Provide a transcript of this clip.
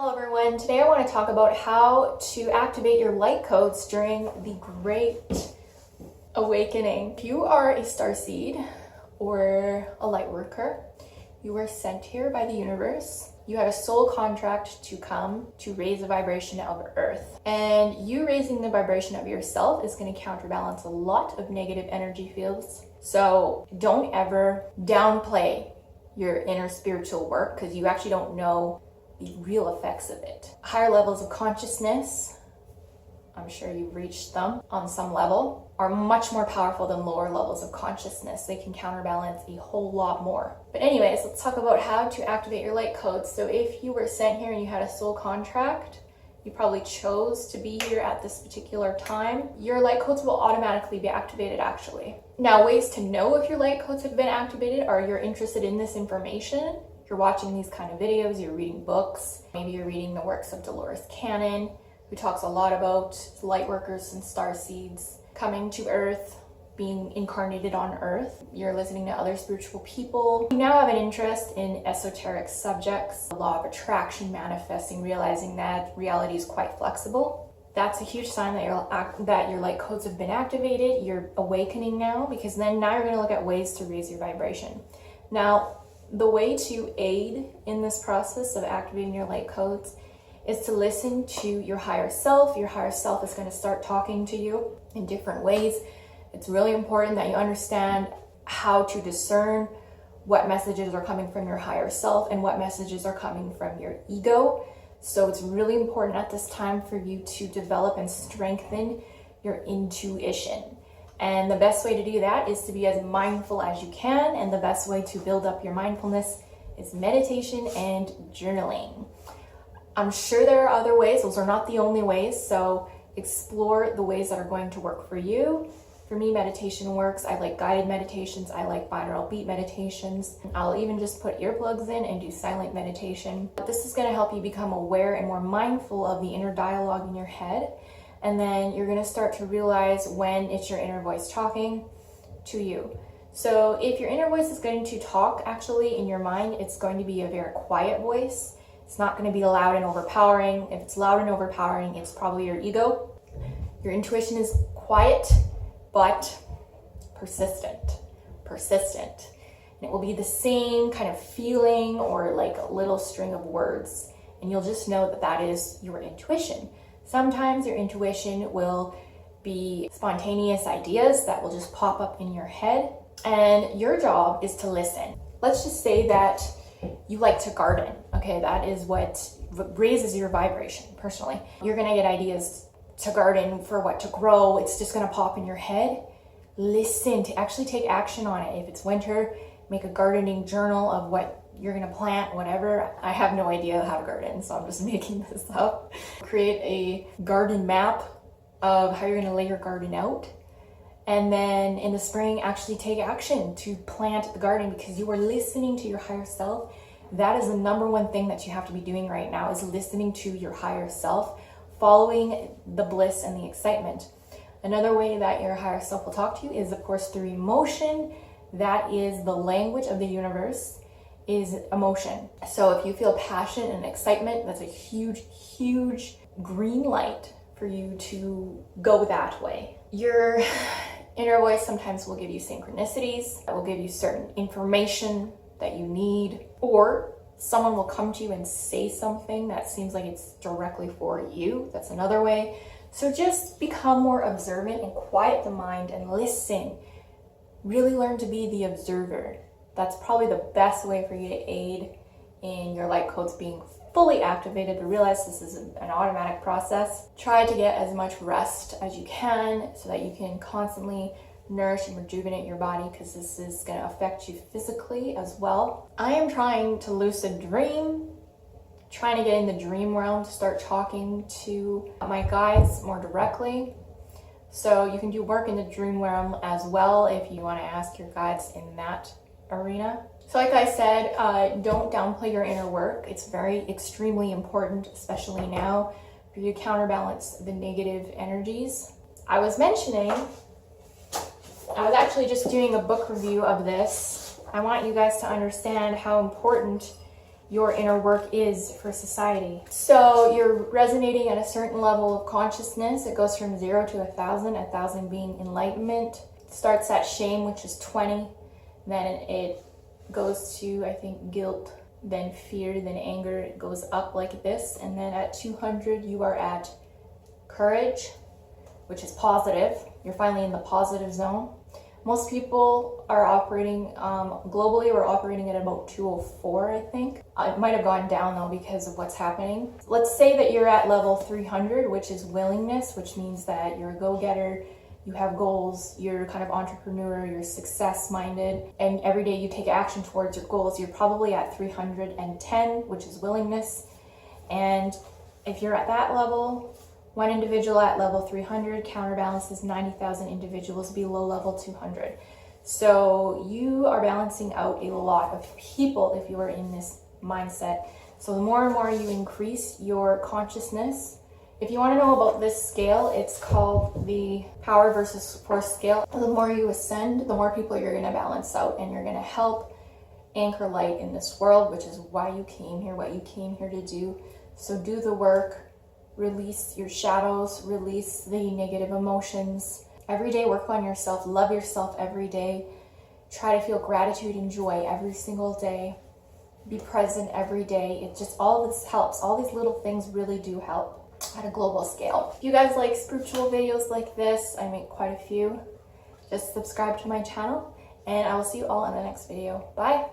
Hello everyone, today I want to talk about how to activate your light codes during the Great Awakening. If you are a starseed or a light worker, you were sent here by the universe. You had a soul contract to come to raise the vibration of Earth. And you raising the vibration of yourself is going to counterbalance a lot of negative energy fields. So don't ever downplay your inner spiritual work because you actually don't know the real effects of it. Higher levels of consciousness, I'm sure you've reached them on some level, are much more powerful than lower levels of consciousness. They can counterbalance a whole lot more. But anyways, let's talk about how to activate your light codes. So if you were sent here and you had a soul contract, you probably chose to be here at this particular time, your light codes will automatically be activated actually. Now, ways to know if your light codes have been activated are you're interested in this information. You're watching these kind of videos, you're reading books, maybe you're reading the works of Dolores Cannon, who talks a lot about light workers and starseeds coming to Earth, being incarnated on Earth. You're listening to other spiritual people. You now have an interest in esoteric subjects, the law of attraction, manifesting, realizing that reality is quite flexible. That's a huge sign that your light codes have been activated. You're awakening now, because now you're going to look at ways to raise your vibration. Now, the way to aid in this process of activating your light codes is to listen to your higher self. Your higher self is going to start talking to you in different ways. It's really important that you understand how to discern what messages are coming from your higher self and what messages are coming from your ego. So it's really important at this time for you to develop and strengthen your intuition. And the best way to do that is to be as mindful as you can. And the best way to build up your mindfulness is meditation and journaling. I'm sure there are other ways. Those are not the only ways. So explore the ways that are going to work for you. For me, meditation works. I like guided meditations. I like binaural beat meditations. I'll even just put earplugs in and do silent meditation. This is going to help you become aware and more mindful of the inner dialogue in your head. And then you're going to start to realize when it's your inner voice talking to you. So if your inner voice is going to talk actually in your mind, it's going to be a very quiet voice. It's not going to be loud and overpowering. If it's loud and overpowering, it's probably your ego. Your intuition is quiet, but persistent. And it will be the same kind of feeling or like a little string of words. And you'll just know that that is your intuition. Sometimes your intuition will be spontaneous ideas that will just pop up in your head, and your job is to listen. Let's just say that you like to garden, okay? That is what raises your vibration, personally. You're gonna get ideas to garden for what to grow. It's just gonna pop in your head. Listen, to actually take action on it. If it's winter, make a gardening journal of what you're gonna plant, whatever. I have no idea how to garden, so I'm just making this up. Create a garden map of how you're gonna lay your garden out. And then in the spring, actually take action to plant the garden because you are listening to your higher self. That is the number one thing that you have to be doing right now, is listening to your higher self, following the bliss and the excitement. Another way that your higher self will talk to you is, of course, through emotion. That is the language of the universe. Is emotion. So if you feel passion and excitement, that's a huge green light for you to go that way. Your inner voice sometimes will give you synchronicities, that will give you certain information that you need, or someone will come to you and say something that seems like it's directly for you. That's another way. So just become more observant and quiet the mind and listen. Really learn to be the observer. That's probably the best way for you to aid in your light codes being fully activated. But realize this is an automatic process. Try to get as much rest as you can so that you can constantly nourish and rejuvenate your body, because this is going to affect you physically as well. I am trying to lucid dream, trying to get in the dream realm to start talking to my guides more directly. So you can do work in the dream realm as well if you want to ask your guides in that arena. So like I said, don't downplay your inner work. It's very extremely important, especially now, for you to counterbalance the negative energies. I was actually just doing a book review of this. I want you guys to understand how important your inner work is for society. So you're resonating at a certain level of consciousness. It goes from 0 to 1,000 being enlightenment. It starts at shame, which is 20. Then it goes to, I think, guilt, then fear, then anger. It goes up like this. And then at 200, you are at courage, which is positive. You're finally in the positive zone. Most people are operating, globally, we're operating at about 204, I think. It might have gone down though because of what's happening. Let's say that you're at level 300, which is willingness, which means that you're a go-getter, you have goals, you're kind of entrepreneur, you're success-minded, and every day you take action towards your goals. You're probably at 310, which is willingness. And if you're at that level, one individual at level 300 counterbalances 90,000 individuals below level 200. So you are balancing out a lot of people if you are in this mindset. So the more and more you increase your consciousness, if you want to know about this scale, it's called the power versus force scale. The more you ascend, the more people you're going to balance out, and you're going to help anchor light in this world, which is why you came here, what you came here to do. So do the work. Release your shadows, release the negative emotions. Every day, work on yourself, love yourself every day. Try to feel gratitude and joy every single day. Be present every day. It just, all of this helps. All these little things really do help at a global scale. If you guys like spiritual videos like this, I make quite a few. Just subscribe to my channel, and I will see you all in the next video. Bye.